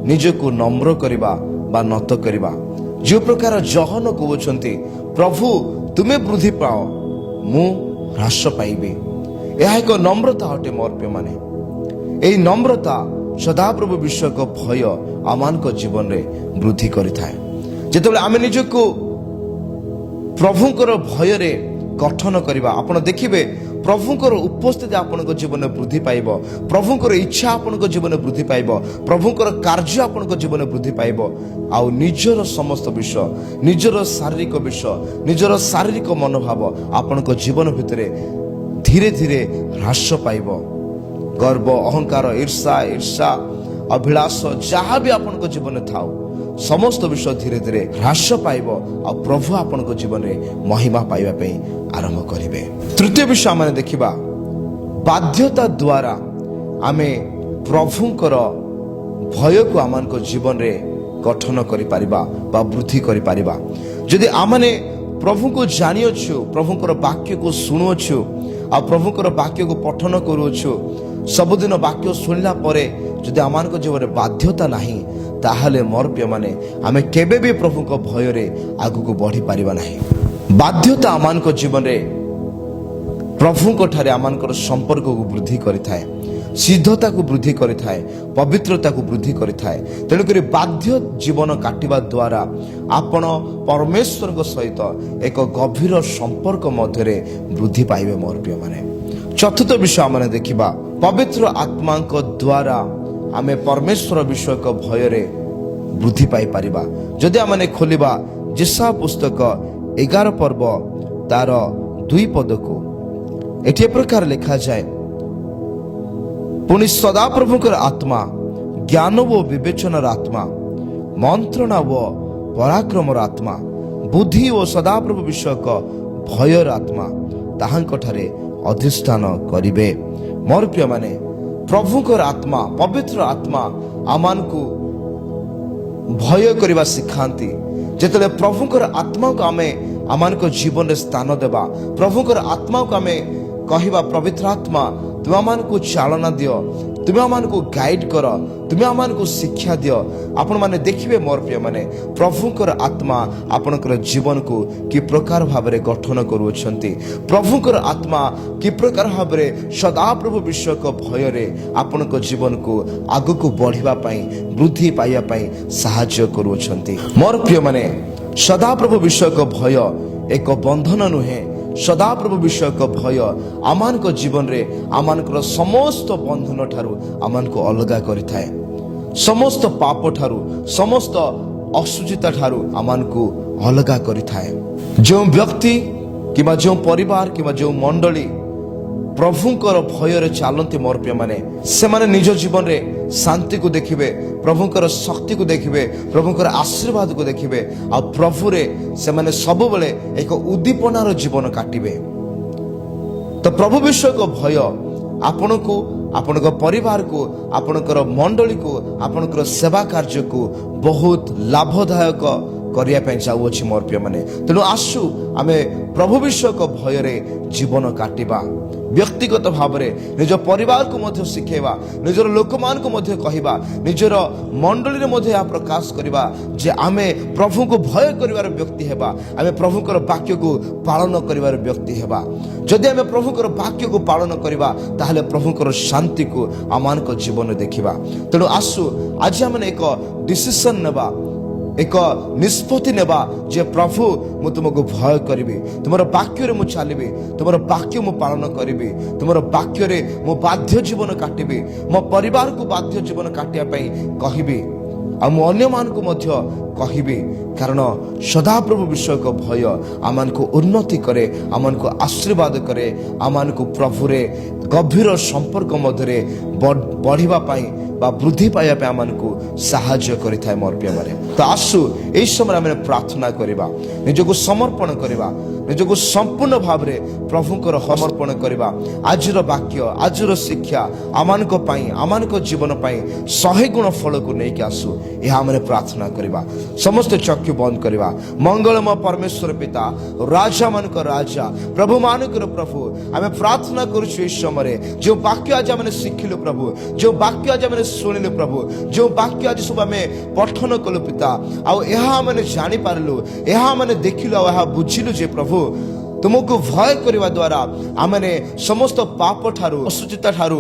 ନିଜକୁ ନମ୍ର କରିବା ବା ନତ କରିବା। ଯେଉଁ ପ୍ରକାର ଜହନ କହୁଛନ୍ତି, ପ୍ରଭୁ ତୁମେ ବୃଦ୍ଧି ପାଅ, ମୁଁ ହ୍ରାସ ପାଇବି। ଏହା ଏକ ନମ୍ରତା ଅଟେ। ମୋର ପ୍ରିୟମାନେ, ଏହି ନମ୍ରତା ସଦାପ୍ରଭୁ ବିଷୟକ ଭୟ ଆମମାନଙ୍କ ଜୀବନରେ ବୃଦ୍ଧି କରିଥାଏ। ଯେତେବେଳେ ଆମେ ନିଜକୁ ପ୍ରଭୁଙ୍କର ଭୟରେ ଗଠନ କରିବା, ଆପଣ ଦେଖିବେ ପ୍ରଭୁଙ୍କର ଉପସ୍ଥିତି ଆପଣଙ୍କ ଜୀବନରେ ବୃଦ୍ଧି ପାଇବ, ପ୍ରଭୁଙ୍କର ଇଚ୍ଛା ଆପଣଙ୍କ ଜୀବନରେ ବୃଦ୍ଧି ପାଇବ, ପ୍ରଭୁଙ୍କର କାର୍ଯ୍ୟ ଆପଣଙ୍କ ଜୀବନରେ ବୃଦ୍ଧି ପାଇବ। ଆଉ ନିଜର ସମସ୍ତ ବିଷୟ, ନିଜର ଶାରୀରିକ ବିଷୟ, ନିଜର ଶାରୀରିକ ମନୋଭାବ ଆପଣଙ୍କ ଜୀବନ ଭିତରେ ଧୀରେ ଧୀରେ ହ୍ରାସ ପାଇବ। ଗର୍ବ, ଅହଙ୍କାର, ଈର୍ଷା, ଅଭିଳାଷ ଯାହା ବି ଆପଣଙ୍କ ଜୀବନରେ ଥାଉ, ସମସ୍ତ ବିଷୟ ଧୀରେ ଧୀରେ ହ୍ରାସ ପାଇବ। ଆଉ ପ୍ରଭୁ ଆପଣଙ୍କ ଜୀବନରେ ମହିମା ପାଇବା ପାଇଁ ଆରମ୍ଭ କରିବେ। ତୃତୀୟ ବିଷୟ ଆମେ ଦେଖିବା, ବାଧ୍ୟତା ଦ୍ୱାରା ଆମେ ପ୍ରଭୁଙ୍କର ଭୟକୁ ଆମମାନଙ୍କ ଜୀବନରେ ଗଠନ କରିପାରିବା ବା ବୃଦ୍ଧି କରିପାରିବା। ଯଦି ଆମେ ପ୍ରଭୁଙ୍କୁ ଜାଣିଅଛୁ, ପ୍ରଭୁଙ୍କର ବାକ୍ୟକୁ ଶୁଣୁଅଛୁ, ଆଉ ପ୍ରଭୁଙ୍କର ବାକ୍ୟକୁ ପଠନ କରୁଅଛୁ, ସବୁଦିନ ବାକ୍ୟ ଶୁଣିଲା ପରେ ଯଦି ଆମମାନଙ୍କ ଜୀବନରେ ବାଧ୍ୟତା ନାହିଁ, ତାହେଲେ ମୋର ପ୍ରିୟମାନେ, ଆମେ କେବେ ବି ପ୍ରଭୁଙ୍କ ଭୟରେ ଆଗକୁ ବଢି ପାରିବା ନାହିଁ। ବାଧ୍ୟତା ଆମମାନଙ୍କ ଜୀବନରେ ପ୍ରଭୁଙ୍କ ଠାରେ ଆମମାନଙ୍କର ସମ୍ପର୍କକୁ ବୃଦ୍ଧି କରିଥାଏ, ସିଦ୍ଧତାକୁ ବୃଦ୍ଧି କରିଥାଏ, ପବିତ୍ରତାକୁ ବୃଦ୍ଧି କରିଥାଏ। ତେଣୁକରି ବାଧ୍ୟ ଜୀବନ କାଟିବା ଦ୍ୱାରା ଆପଣ ପରମେଶ୍ୱରଙ୍କ ସହିତ ଏକ ଗଭୀର ସମ୍ପର୍କ ମଧ୍ୟରେ ବୃଦ୍ଧି ପାଇବେ। ମୋର ପ୍ରିୟମାନେ, ଚତୁର୍ଥ ବିଷୟ ଆମେ ଦେଖିବା, ପବିତ୍ର ଆତ୍ମାଙ୍କ ଦ୍ୱାରା ଆମେ ପରମେଶ୍ୱର ବିଷୟକ ଭୟରେ ବୃଦ୍ଧି ପାଇପାରିବା। ଯଦି ଆମେ ଖୋଲିବା ଯେଶାୟା ପୁସ୍ତକ 11 ପର୍ବ ତାର 2 ପଦକୁ, ଏଠି ଏ ପ୍ରକାର ଲେଖାଯାଏ, ପୁଣି ସଦାପ୍ରଭୁଙ୍କର ଆତ୍ମା, ଜ୍ଞାନ ଓ ବିବେଚନାର ଆତ୍ମା, ମନ୍ତ୍ରଣା ଓ ପରାକ୍ରମର ଆତ୍ମା, ବୁଦ୍ଧି ଓ ସଦାପ୍ରଭୁ ବିଷୟକ ଭୟର ଆତ୍ମା ତାହାଙ୍କଠାରେ ଅଧିଷ୍ଠାନ କରିବେ। ମୋର ପ୍ରିୟମାନେ, ପ୍ରଭୁଙ୍କର ଆତ୍ମା, ପବିତ୍ର ଆତ୍ମା ଆମମାନଙ୍କୁ ଭୟ କରିବା ଶିଖାନ୍ତି। ଯେତେବେଳେ ପ୍ରଭୁଙ୍କର ଆତ୍ମାକୁ ଆମେ ଆମମାନଙ୍କ ଜୀବନରେ ସ୍ଥାନ ଦେବା, ପ୍ରଭୁଙ୍କର ଆତ୍ମାକୁ ଆମେ କହିବା, ପବିତ୍ର ଆତ୍ମା ତୁମେ ଆମମାନଙ୍କୁ ଚାଳନା ଦିଅ, ତୁମେ ଆମମାନଙ୍କୁ ଗାଇଡ୍ କର, ତୁମେ ଆମମାନଙ୍କୁ ଶିକ୍ଷା ଦିଅ, ଆପଣମାନେ ଦେଖିବେ ମୋର ପ୍ରିୟମାନେ, ପ୍ରଭୁଙ୍କର ଆତ୍ମା ଆପଣଙ୍କର ଜୀବନକୁ କି ପ୍ରକାର ଭାବରେ ଗଠନ କରୁଅଛନ୍ତି। ପ୍ରଭୁଙ୍କର ଆତ୍ମା କି ପ୍ରକାର ଭାବରେ ସଦାପ୍ରଭୁ ବିଷୟକ ଭୟରେ ଆପଣଙ୍କ ଜୀବନକୁ ଆଗକୁ ବଢିବା ପାଇଁ, ବୃଦ୍ଧି ପାଇବା ପାଇଁ ସାହାଯ୍ୟ କରୁଅଛନ୍ତି। ମୋର ପ୍ରିୟମାନେ, ସଦାପ୍ରଭୁ ବିଷୟକ ଭୟ ଏକ ବନ୍ଧନ ନୁହେଁ। ସଦାପ୍ରଭୁ ବିଷୟକ ଭୟ ଆମମାନଙ୍କ ଜୀବନରେ ଆମମାନଙ୍କର ସମସ୍ତ ବନ୍ଧନ ଠାରୁ ଆମମାନଙ୍କୁ ଅଲଗା କରିଥାଏ, ସମସ୍ତ ପାପ ଠାରୁ, ସମସ୍ତ ଅଶୁଚିତା ଠାରୁ ଆମମାନଙ୍କୁ ଅଲଗା କରିଥାଏ। ଯେଉଁ ବ୍ୟକ୍ତି କିମ୍ବା ଯେଉଁ ପରିବାର କିମ୍ବା ଯେଉଁ ମଣ୍ଡଳୀ ପ୍ରଭୁଙ୍କର ଭୟରେ ଚାଲନ୍ତି, ମୋର ପ୍ରିୟମାନେ, ସେମାନେ ନିଜ ଜୀବନରେ ଶାନ୍ତିକୁ ଦେଖିବେ, ପ୍ରଭୁଙ୍କର ଶକ୍ତିକୁ ଦେଖିବେ, ପ୍ରଭୁଙ୍କର ଆଶୀର୍ବାଦକୁ ଦେଖିବେ, ଆଉ ପ୍ରଭୁରେ ସେମାନେ ସବୁବେଳେ ଏକ ଉଦ୍ଦୀପନାର ଜୀବନ କାଟିବେ। ତ ପ୍ରଭୁ ବିଷୟକ ଭୟ ଆପଣଙ୍କୁ, ଆପଣଙ୍କ ପରିବାରକୁ, ଆପଣଙ୍କର ମଣ୍ଡଳୀକୁ, ଆପଣଙ୍କର ସେବା କାର୍ଯ୍ୟକୁ ବହୁତ ଲାଭଦାୟକ କରିବା ପାଇଁ ଯାଉଅଛି। ମୋର ପ୍ରିୟମାନେ, ତେଣୁ ଆସୁ ଆମେ ପ୍ରଭୁ ବିଷୟକ ଭୟରେ ଜୀବନ କାଟିବା। ବ୍ୟକ୍ତିଗତ ଭାବରେ ନିଜ ପରିବାରକୁ ମଧ୍ୟ ଶିଖେଇବା, ନିଜର ଲୋକମାନଙ୍କୁ ମଧ୍ୟ କହିବା, ନିଜର ମଣ୍ଡଳୀରେ ମଧ୍ୟ ଏହା ପ୍ରକାଶ କରିବା ଯେ ଆମେ ପ୍ରଭୁଙ୍କୁ ଭୟ କରିବାର ବ୍ୟକ୍ତି ହେବା, ଆମେ ପ୍ରଭୁଙ୍କର ବାକ୍ୟକୁ ପାଳନ କରିବାର ବ୍ୟକ୍ତି ହେବା। ଯଦି ଆମେ ପ୍ରଭୁଙ୍କର ବାକ୍ୟକୁ ପାଳନ କରିବା, ତାହେଲେ ପ୍ରଭୁଙ୍କର ଶାନ୍ତିକୁ ଆମମାନଙ୍କ ଜୀବନରେ ଦେଖିବା। ତେଣୁ ଆସୁ ଆଜି ଆମେ ଏକ ଡିସିସନ ନେବା, एक निष्पत्ति नेबा जे प्रभु मु तुमको भय करी, तुम वाक्य मु चलिबी, तुम वाक्य मु पालन करी, तुम वाक्य मु बाध्य जीवन काटिबी, मो परिवार को बाध्य जीवन काटिया कहबी अन्य मान को मध्य कहबी। कारण सदाप्रभु विषय को भय आमान को उन्नति करे, आमान को आशीर्वाद करे, आमान को प्रभु रे गभीर संपर्क मध्य बढ़िबा पाई बा वृद्धि पाइबा पे आमान को साहाय्य करिथाय। मोर प्रिय माने तो आसु एई समय आमे प्रार्थना करिबा, निजको समर्पण करिबा, निजको संपूर्ण भाव रे प्रभुकर समर्पण करिबा। आजिर वाक्य, आजिर शिक्षा आमान को पाई, आमान को जीवन पाई 100 गुण फल को नहीं के आसु यह आमे प्रार्थना करिबा। समस्त चक्षु बंद करिबा। मंगलमय परमेश्वर पिता, राजा मान को राजा, प्रभु मान को प्रभु, आमे प्रार्थना करूछु इस समय जो वाक्य आज आमे शिखिलु प्रभु, जो वाक्य आज आमे शुणिलु प्रभु, जो वाक्य आज सब आमे पठन कलु पिता, आउ यह आमे जानि पारलु, यह आमे देखिलु, आउ यह बुझिलु जे प्रभु तुमको भय करने द्वारा आमने समस्त पाप ठारू, असुचिता ठारू,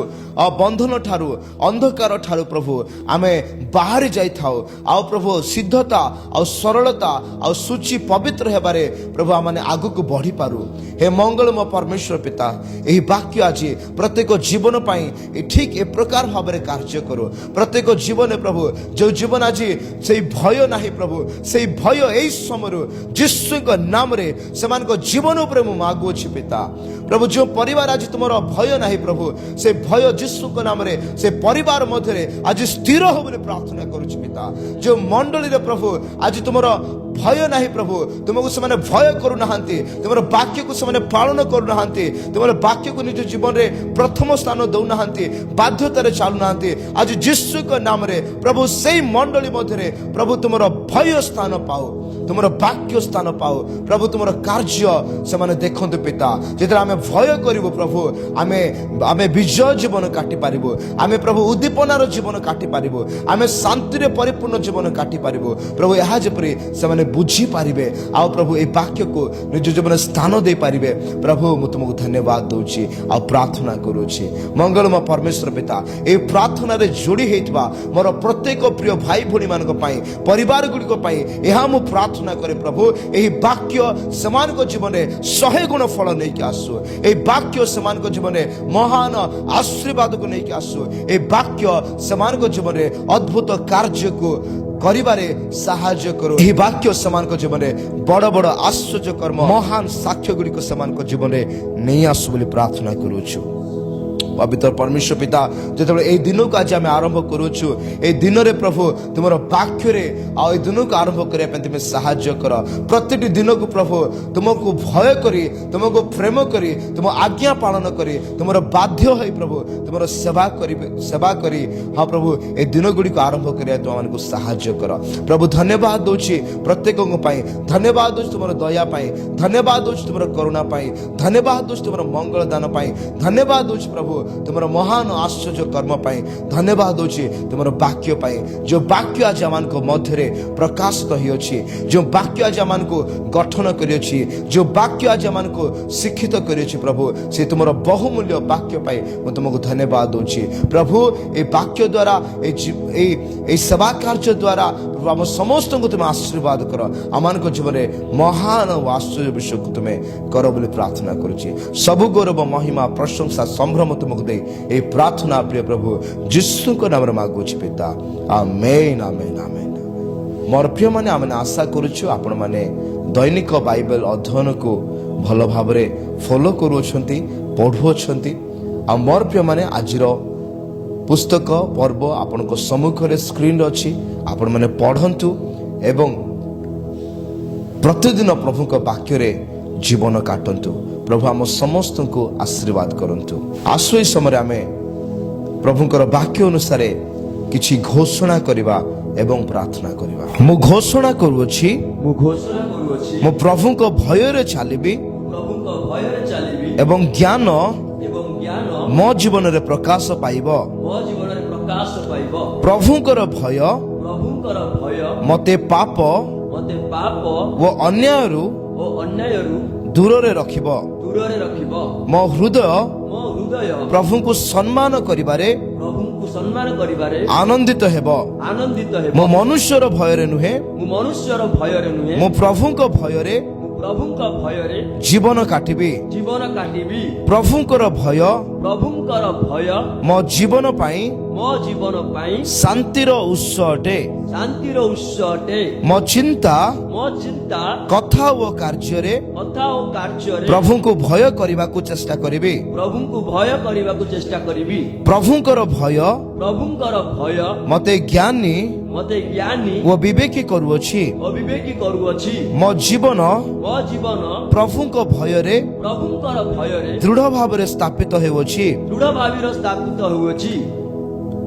बंधन ठारू, अंधकार ठारू प्रभु आमे बाहर जाई थाओ। आओ प्रभु सिद्धता आ सरलता आ सूची पवित्र हेबारे प्रभु आमने आगु को बढ़ी पारू। हे मंगलमय परमेश्वर पिता, यही वाक्य आज प्रत्येक जीवन पाई ठीक ए प्रकार भाव कार्य करो। प्रत्येक जीवन प्रभु जो जीवन आज से भय नाही प्रभु, से भय यही समय यीशु नाम रे समान को जीवन मागुछि पिता। प्रभु जो परिवार आज तुम भय नाही प्रभु, से भय यीशु नाम रे से परिवार मध्य आज स्थिर हो बोले प्रार्थना करुछि पिता। जो मंडली रे प्रभु आज तुम भय नाही प्रभु, तुमको से भय करू नाहांती, तुम वाक्य को से पालन करू नाहांती, तुम वाक्य को निज जीवन रे प्रथम स्थान दौ नाहांती, बाध्यतार चालू नाहांती। आज यीशु के नाम रे प्रभु से मंडली मध्य प्रभु तुम भय स्थान पाओ, तुम वाक्य स्थान पाओ प्रभु, तुम कार्य से देखते पिता। जिते आम भय करूँ प्रभु आमे विजय जीवन काटि पारिबु, आमे प्रभु उद्दीपनार जीवन काटि पारिबु, आमे शांति परिपूर्ण जीवन काटि पारिबु प्रभु। यह जपरी से बुझी पारिबे, आओ प्रभु ए वाक्य को निज जीवन स्थान दे पारिबे प्रभु। मु तुमको धन्यवाद दूची आ प्रार्थना करूची। मंगलमय परमेश्वर पिता, ए प्रार्थना रे जोड़ी हेतबा मोर प्रत्येक प्रिय भाई भणी मानक पई, परिवार गुड़िक पई एहा मु प्रार्थना करे प्रभु। एही वाक्य समान को जीवन रे 100 गुण फल नहीं के आसु, ए वाक्य समान को जीवन रे महान आशीर्वाद को नहीं के आसु, ए वाक्य समान को जीवन रे अद्भुत कार्य को करिबारे साहाय्य करो। एही वाक्य समान को जीवन रे बड़ बड़ आश्चर्य कर्म, महान साक्ष्य गुड़ी को समान को जीवन रे नहीं आसु बोली प्रार्थना करूछु। पवित्र परमेश्वर पिता, जो ए दिन को आज आम आरंभ करूछु, ए दिन रे प्रभु तुम वाक्य रे आ दिन को आरंभ करने तुम साहाय्य कर। प्रत्येक दिन को प्रभु तुमको भय करी, तुमको प्रेम करी, तुम आज्ञा पालन करी, तुम बाध्य है प्रभु तुम सेवा करी हाँ प्रभु ए दिन गुड़ी को आरंभ कर तुम साहाय्य कर प्रभु। धन्यवाद दूची प्रत्येक धन्यवाद दूची तुम दया पाई, धन्यवाद दूची तुम करुणा पाई, धन्यवाद दूची तुम मंगल दान पाई, धन्यवाद दूची प्रभु तुम महान आश्चर्य कर्म पाई, धन्यवाद दूची तुम वाक्य पाई। जो वाक्य आज आम मध्य प्रकाशित होइछि, जो वाक्य आज आम गठन करिछि, जो वाक्य आज आम शिक्षित करिछि प्रभु, से तुम बहुमूल्य वाक्य पाई मैं तुमको धन्यवाद दूची प्रभु। ए वाक्य द्वारा ए सेवा कार्य द्वारा प्रभु आम समस्त को तुम आशीर्वाद कर, आम जीवन में महान आश्चर्य विषय को तुम्हें कर बोली प्रार्थना करुछि। सब गौरव महिमा प्रशंसा संभ्रम तुमको दे ए प्रार्थना प्रिय प्रभु यीशु को नाम मागुछि पिता, आमेन आमेन आमेन। मोर प्रिय माने आमे आशा करुछु आपण माने दैनिक बाइबल अध्ययन को भल भाव फॉलो करूछंती, पढ़ुछंती। आ मोर प्रिय माने आजिर पुस्तक पर्व आपण को सम्मुख रे स्क्रीन अछि, आपण माने पढ़ंतु एवं प्रतिदिन प्रभु को वाक्य रे जीवन काटंतु। प्रभु आम समस्त को आशीर्वाद करंतु। आसु ए समय आमे प्रभुकर वाक्य अनुसार किछि घोषणा करिबा एवं प्रार्थना करिबा। मु घोषणा करूछि, मु प्रभु को भय रे चालिबी एवं ज्ञान मो जीवन रे प्रकाश पाइबो। प्रभुकर भय मते पाप वो अन्यायरु दूर रे रखिबो। मो हृदय प्रभु को सम्मान करिबारे ସମ୍ମାନ କରିବାରେ ଆନନ୍ଦିତ ହେବ। ଆନନ୍ଦିତ ହେବ। ମୁଁ ମନୁଷ୍ୟର ଭୟରେ ନୁହେଁ, ମୁଁ ମନୁଷ୍ୟର ଭୟରେ ନୁହେଁ, ମୁଁ ପ୍ରଭୁଙ୍କ ଭୟରେ ମୁଁ ପ୍ରଭୁଙ୍କ ଭୟରେ ଜୀବନ କାଟିବି। ଜୀବନ କାଟିବି। ପ୍ରଭୁଙ୍କର ଭୟ ପ୍ରଭୁଙ୍କର ଭୟ ମୋ ଜୀବନ ପାଇଁ ମୋ ଜୀବନ ପାଇଁ ଶାନ୍ତିର ଉତ୍ସ ଅଟେ। ଶାନ୍ତିର ଉତ୍ସ ଅଟେ। ମୋ ଚିନ୍ତା ମୋ ଚିନ୍ତା କଥା ଓ କାର୍ଯ୍ୟରେ କଥା ଓ କାର୍ଯ୍ୟରେ ପ୍ରଭୁଙ୍କୁ ଭୟ କରିବାକୁ ଚେଷ୍ଟା କରିବି। ପ୍ରଭୁଙ୍କୁ ଭୟ କରିବାକୁ ଚେଷ୍ଟା କରିବି। ପ୍ରଭୁଙ୍କର ଭୟ ପ୍ରଭୁଙ୍କର ଭୟ ମତେ ଜ୍ଞାନୀ ମତେ ଜ୍ଞାନୀ ଓ ବିବେକୀ କରୁଅଛି। ଅବିବେକୀ କରୁଅଛି। ମୋ ଜୀବନ ମୋ ଜୀବନ ପ୍ରଭୁଙ୍କ ଭୟରେ ପ୍ରଭୁଙ୍କର ଭୟରେ ଦୃଢ ଭାବରେ ସ୍ଥାପିତ ହେଉଅଛି। ଦୃଢ ଭାବରେ ସ୍ଥାପିତ ହେଉଅଛି।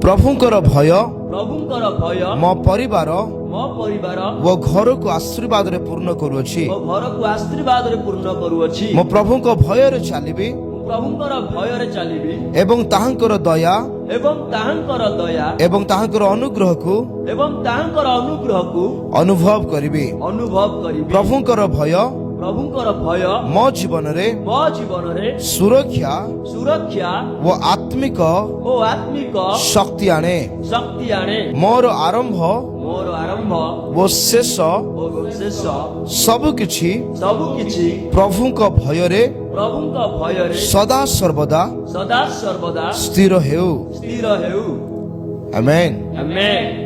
ପ୍ରଭୁଙ୍କର ଭୟ ପ୍ରଭୁଙ୍କର ଭୟ ମୋ ପରିବାର ମୋ ପରିବାର ଓ ଘରକୁ ଆଶୀର୍ବାଦରେ ପୂର୍ଣ୍ଣ କରୁଅଛି। ମୋ ଘରକୁ ଆଶୀର୍ବାଦରେ ପୂର୍ଣ୍ଣ କରୁଅଛି। ମୁଁ ପ୍ରଭୁଙ୍କ ଭୟରେ ଚାଲିବି ମୁଁ ପ୍ରଭୁଙ୍କର ଭୟରେ ଚାଲିବି ଏବଂ ତାହାଙ୍କର ଦୟା ଏବଂ ତାହାଙ୍କର ଦୟା ଏବଂ ତାହାଙ୍କର ଅନୁଗ୍ରହକୁ ଏବଂ ତାହାଙ୍କର ଅନୁଗ୍ରହକୁ ଅନୁଭବ କରିବି। ଅନୁଭବ କରିବି। ପ୍ରଭୁଙ୍କର ଭୟ ପ୍ରଭୁଙ୍କର ଭୟ ମୋ ଜୀବନରେ ମୋ ଜୀବନରେ ସୁରକ୍ଷା ସୁରକ୍ଷା ଓ ଆତ୍ମିକ ଓ ଆତ୍ମିକ ଶକ୍ତି ଆଣେ। ଶକ୍ତି ଆଣେ। ମୋର ଆରମ୍ଭ ମୋର ଆରମ୍ଭ ଓ ଶେଷ ଓ ଶେଷ ସବୁକିଛି ସବୁକିଛି ପ୍ରଭୁଙ୍କ ଭୟରେ ପ୍ରଭୁଙ୍କ ଭୟରେ ସଦା ସର୍ବଦା ସଦା ସର୍ବଦା ସ୍ଥିର ହେଉ। ସ୍ଥିର ହେଉ। ଆମେନ୍। ଆମେନ୍।